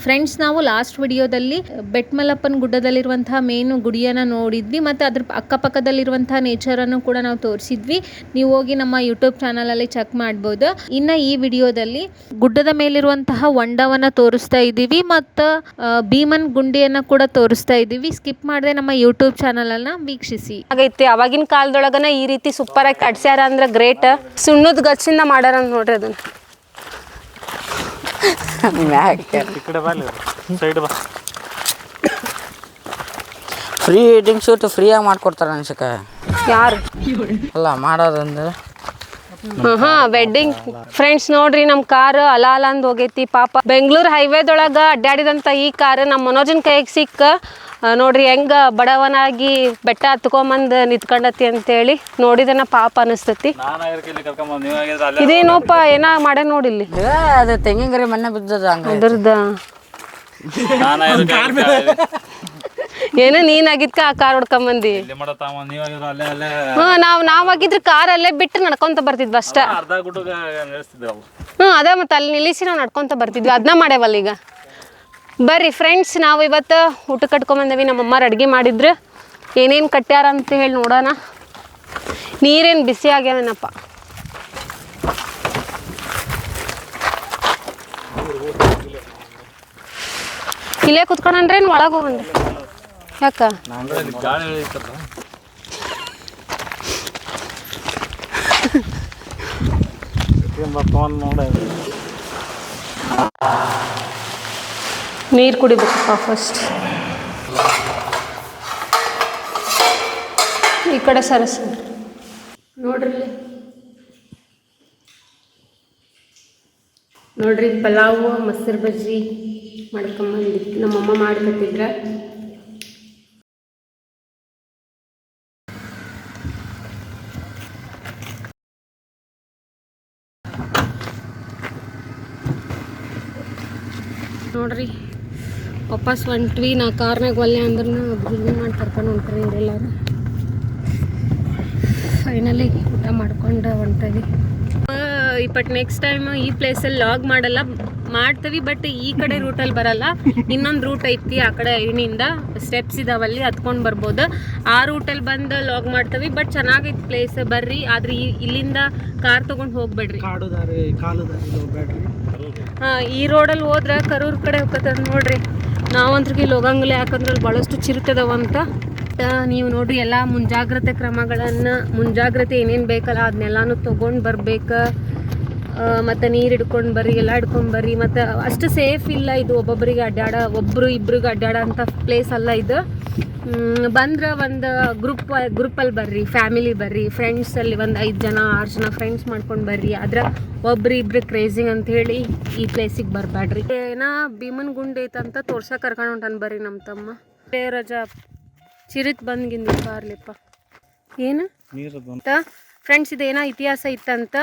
Friends, ನಾವು last ವಿಡಿಯೋದಲ್ಲಿ ಬೆಟ್ಮಲಪ್ಪನ ಗುಡ್ಡದಲ್ಲಿರುವಂತಹ main ಗುಡಿಯನ್ನು ನೋಡಿದ್ವಿ ಮತ್ತು ಅದ್ರ ಅಕ್ಕಪಕ್ಕದಲ್ಲಿರುವಂತಹ ನೇಚರನ್ನು ಕೂಡ ನಾವು ತೋರಿಸಿದ್ವಿ. ನೀವು ಹೋಗಿ ನಮ್ಮ ಯೂಟ್ಯೂಬ್ ಚಾನಲಲ್ಲಿ ಚೆಕ್ ಮಾಡ್ಬೋದು. ಇನ್ನು ಈ ವಿಡಿಯೋದಲ್ಲಿ ಗುಡ್ಡದ ಮೇಲಿರುವಂತಹ ಹೊಂಡವನ್ನು ತೋರಿಸ್ತಾ ಇದ್ದೀವಿ ಮತ್ತು ಭೀಮನ್ ಗುಂಡಿಯನ್ನು ಕೂಡ ತೋರಿಸ್ತಾ ಇದ್ದೀವಿ. ಸ್ಕಿಪ್ ಮಾಡದೆ ನಮ್ಮ ಯೂಟ್ಯೂಬ್ ಚಾನಲನ್ನು ವೀಕ್ಷಿಸಿ. ಆಗೈತಿ ಅವಾಗಿನ ಕಾಲದೊಳಗನ ಈ ರೀತಿ ಸೂಪರ್ ಆಗಿ ಕಟ್ಸ್ಯಾರ ಅಂದ್ರೆ ಗ್ರೇಟ್. ಸುಣ್ಣದ ಗಚ್ಚಿಂದ ಮಾಡ್ಯಾರ ನೋಡ್ರಿ ಅದನ್ನ. ಫ್ರೀ ವೆಡ್ಡಿಂಗ್ ಶೂಟ್ ಫ್ರೀಯಾಗಿ ಮಾಡ್ಕೊಡ್ತಾರೆ ಅನ್ಸಕ್ಕೆ. ಯಾರು ಅಲ್ಲ ಮಾಡೋದಂದ್ರೆ ವೆಡ್ಡಿಂಗ್. ಫ್ರೆಂಡ್ಸ್ ನೋಡ್ರಿ, ನಮ್ಮ ಕಾರ್ ಅಲ ಅಂದ್ ಹೋಗೈತಿ. ಪಾಪ ಬೆಂಗಳೂರು ಹೈವೇದೊಳಗೆ ಅಡ್ಡಾಡಿದಂಥ ಈ ಕಾರ್ ನಮ್ಮ ಮನೋಜನ್ ಕೈಗೆ ಸಿಕ್ಕ ನೋಡ್ರಿ ಹೆಂಗ ಬಡವನಾಗಿ ಬೆಟ್ಟ ಹತ್ಕೊಂಬಂದು ನಿಂತ್ಕೊಂಡತಿ ಅಂತೇಳಿ ನೋಡಿದನ ಪಾಪ ಅನಿಸ್ತತಿ. ಇದೇನೋಪ್ಪ ಏನ ಮಾಡ ನೋಡಿಲ್ಲಿ ಅದು ತೆಂಗಿನ ಗರಿ ಮನೆ ಬಿದ್ದದ ಅದ್ರದ ಏನೋ ನೀನಾಗಿದ್ಕ ಆ ಕಾರ್ ಹೊಡ್ಕೊಂಬಂದಿ. ನಾವಾಗಿದ್ರೆ ಕಾರ್ ಅಲ್ಲೇ ಬಿಟ್ಟು ನಡ್ಕೊಂತ ಬರ್ತಿದ್ವಿ ಅಷ್ಟ. ಅದ ಮತ್ತೆ ಅಲ್ಲಿ ನಿಲ್ಲಿಸಿ ನಾವು ನಡ್ಕೊಂತ ಬರ್ತಿದ್ವಿ. ಅದನ್ನ ಮಾಡ್ಯಾವಲ್ಲ ಈಗ. ಬರ್ರಿ ಫ್ರೆಂಡ್ಸ್, ನಾವು ಇವತ್ತು ಊಟ ಕಟ್ಕೊಂಬಂದೇವಿ. ನಮ್ಮಮ್ಮರು ಅಡುಗೆ ಮಾಡಿದ್ರು. ಏನೇನು ಕಟ್ಟ್ಯಾರ ಅಂತ ಹೇಳಿ ನೋಡೋಣ. ನೀರೇನು ಬಿಸಿ ಆಗ್ಯಾವೇನಪ್ಪ. ಇಲ್ಲೇ ಕುತ್ಕೊಂಡ್ರೇನು ಒಳಗೆ ಹೋಗಂದ್ರಿ? ಯಾಕ ನೀರು ಕುಡಿಬೇಕಪ್ಪ ಫಸ್ಟ್. ಈ ಕಡೆ ಸರಸ್ ನೋಡ್ರಿ ಪಲಾವು ಮೊಸರು ಬಜ್ಜಿ ಮಾಡ್ಕೊಂಬಂದಿತ್ತು. ನಮ್ಮಮ್ಮ ಮಾಡಿಕೊಟ್ಟಿದ್ರ. ನೋಡ್ರಿ ವಾಪಸ್ ಹೊಂಟ್ವಿ. ನಾ ಕಾರ್ನಾಗ ಒಲ್ಲೆ ಅಂದ್ರೆ ಬಿಲ್ಡಿಂಗ್ ಮಾಡಿ ಕರ್ಕೊಂಡು ಹೊಂಟ್ರಿ ಇವರೆಲ್ಲರೂ. ಫೈನಲಿ ಊಟ ಮಾಡ್ಕೊಂಡು ಹೊಂಟವಿ. ಬಟ್ ನೆಕ್ಸ್ಟ್ ಟೈಮ್ ಈ ಪ್ಲೇಸಲ್ಲಿ ಲಾಗ್ ಮಾಡಲ್ಲ, ಮಾಡ್ತೀವಿ ಬಟ್ ಈ ಕಡೆ ರೂಟಲ್ಲಿ ಬರಲ್ಲ. ಇನ್ನೊಂದು ರೂಟ್ ಐತಿ ಆ ಕಡೆ ಐನಿಂದ ಸ್ಟೆಪ್ಸ್ ಇದಾವಲ್ಲಿ ಹತ್ಕೊಂಡು ಬರ್ಬೋದು. ಆ ರೂಟಲ್ಲಿ ಬಂದು ಲಾಗ್ ಮಾಡ್ತೀವಿ. ಬಟ್ ಚೆನ್ನಾಗೈತಿ ಪ್ಲೇಸ್, ಬರ್ರಿ. ಆದ್ರೆ ಇಲ್ಲಿಂದ ಕಾರ್ ತೊಗೊಂಡು ಹೋಗ್ಬೇಡ್ರಿ. ಈ ರೋಡಲ್ಲಿ ಹೋದ್ರೆ ಕರೂರ್ ಕಡೆ ಹೋಗ್ತದ ನೋಡ್ರಿ. ನಾವಂತ್ರಿಗೆ ಇಲ್ಲಿ ಹೋಗಂಗಿಲ್ಲ, ಯಾಕಂದ್ರೆ ಅಲ್ಲಿ ಭಾಳಷ್ಟು ಚಿರುತದವಂತ. ನೀವು ನೋಡ್ರಿ ಎಲ್ಲ ಮುಂಜಾಗ್ರತೆ ಕ್ರಮಗಳನ್ನು, ಮುಂಜಾಗ್ರತೆ ಏನೇನು ಬೇಕಲ್ಲ ಅದನ್ನೆಲ್ಲಾನು ತೊಗೊಂಡು ಬರ್ಬೇಕು. ಮತ್ತು ನೀರು ಹಿಡ್ಕೊಂಡು ಬರ್ರಿ, ಎಲ್ಲ ಹಿಡ್ಕೊಂಡು ಬರ್ರಿ. ಮತ್ತು ಅಷ್ಟು ಸೇಫ್ ಇಲ್ಲ ಇದು. ಒಬ್ಬೊಬ್ಬರಿಗೆ ಒಬ್ಬರು ಇಬ್ರಿಗೆ ಅಡ್ಡಾಡೋ ಅಂಥ ಪ್ಲೇಸ್ ಅಲ್ಲ ಇದು. ಬಂದ್ರೆ ಒಂದು ಗ್ರೂಪಲ್ಲಿ ಬರ್ರಿ, ಫ್ಯಾಮಿಲಿ ಬರ್ರಿ, ಫ್ರೆಂಡ್ಸಲ್ಲಿ ಒಂದು 5 ಜನ 6 ಜನ ಫ್ರೆಂಡ್ಸ್ ಮಾಡ್ಕೊಂಡು ಬರ್ರಿ. ಆದ್ರೆ ಒಬ್ರು ಕ್ರೇಜಿಂಗ್ ಅಂಥೇಳಿ ಈ ಪ್ಲೇಸಿಗೆ ಬರಬೇಡ್ರಿ. ಏನೋ ಭೀಮನ್ ಗುಂಡ್ ಐತಂತ ತೋರ್ಸಕ್ಕೆ ಕರ್ಕೊಂಡು ಹೊಂಟಾನ ಬರ್ರಿ ನಮ್ಮ ತಮ್ಮ. ರಜಾ ಚಿರಿತ್ ಬಂದ್ಗಿಂದ ಕಾರ್ಲಿಪ್ಪ ಏನು ಅಂತ ಫ್ರೆಂಡ್ಸ್. ಇದೇನೋ ಇತಿಹಾಸ ಇತ್ತಂತ.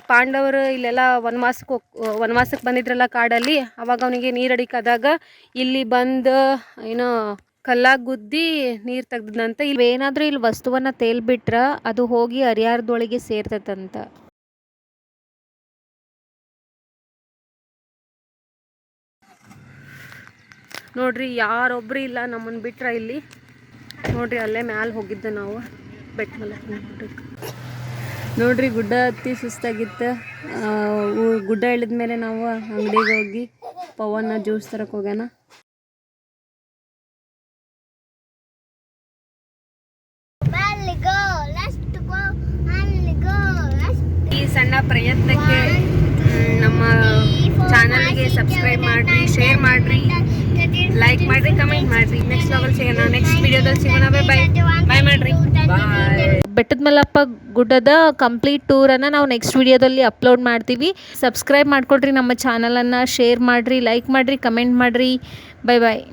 ಪಾಂಡವರು ಇಲ್ಲೆಲ್ಲ ವನವಾಸಕ್ಕೆ ಬಂದಿದ್ರಲ್ಲ ಕಾಡಲ್ಲಿ. ಅವಾಗ ಅವನಿಗೆ ನೀರು ಅಡಿಕಾದಾಗ ಇಲ್ಲಿ ಬಂದು ಏನೋ ಕಲ್ಲಾಗ ಗುದ್ದಿ ನೀರು ತೆಗ್ದಂತ. ಇಲ್ಲಿ ಏನಾದರೂ ಇಲ್ಲಿ ವಸ್ತುವನ್ನು ತೇಲ್ಬಿಟ್ರೆ ಅದು ಹೋಗಿ ಹರಿಯಾರದೊಳಗೆ ಸೇರ್ತದಂತ. ನೋಡ್ರಿ ಯಾರೊಬ್ರು ಇಲ್ಲ ನಮ್ಮನ್ನು ಬಿಟ್ರೆ ಇಲ್ಲಿ. ನೋಡ್ರಿ ಅಲ್ಲೇ ಮ್ಯಾಲೆ ಹೋಗಿದ್ದೆ ನಾವು ಬೆಟ್ಮಲಪ್ಪನ ಗುಡ್ಡಕ್ಕೆ. ನೋಡ್ರಿ ಗುಡ್ಡ ಹತ್ತಿ ಸುಸ್ತಾಗಿತ್ತು. ಗುಡ್ಡ ಇಳಿದ ಮೇಲೆ ನಾವು ಅಂಗಡಿಗೆ ಹೋಗಿ ಪವನ್ನ ಜ್ಯೂಸ್ ತರಕ್ಕೆ ಹೋಗ್ಯಾನ. ಈ ಸಣ್ಣ ಪ್ರಯತ್ನಕ್ಕೆ ನಮ್ಮ ಚಾನಲ್ಗೆ ಸಬ್ಸ್ಕ್ರೈಬ್ ಮಾಡಿರಿ, ಶೇರ್ ಮಾಡಿರಿ, ಲೈಕ್ ಮಾಡಿರಿ, ಕಮೆಂಟ್ ಮಾಡಿರಿ. ನೆಕ್ಸ್ಟ್ ಲಾಗಲ್ಲಿ ಸಿಗೋಣ, ನೆಕ್ಸ್ಟ್ ವಿಡಿಯೋದಲ್ಲಿ ಸಿಗೋಣ. ಬಾಯ್ ಮಾಡಿರಿ. ಬೆಟ್ಟದ ಮಲ್ಲಪ್ಪ ಗುಡ್ಡದ ಕಂಪ್ಲೀಟ್ ಟೂರನ್ನು ನಾವು ನೆಕ್ಸ್ಟ್ ವಿಡಿಯೋದಲ್ಲಿ ಅಪ್ಲೋಡ್ ಮಾಡ್ತೀವಿ. ಸಬ್ಸ್ಕ್ರೈಬ್ ಮಾಡ್ಕೊಡ್ರಿ ನಮ್ಮ ಚಾನಲನ್ನು, ಶೇರ್ ಮಾಡಿರಿ, ಲೈಕ್ ಮಾಡಿರಿ, ಕಮೆಂಟ್ ಮಾಡಿರಿ. ಬಾಯ್.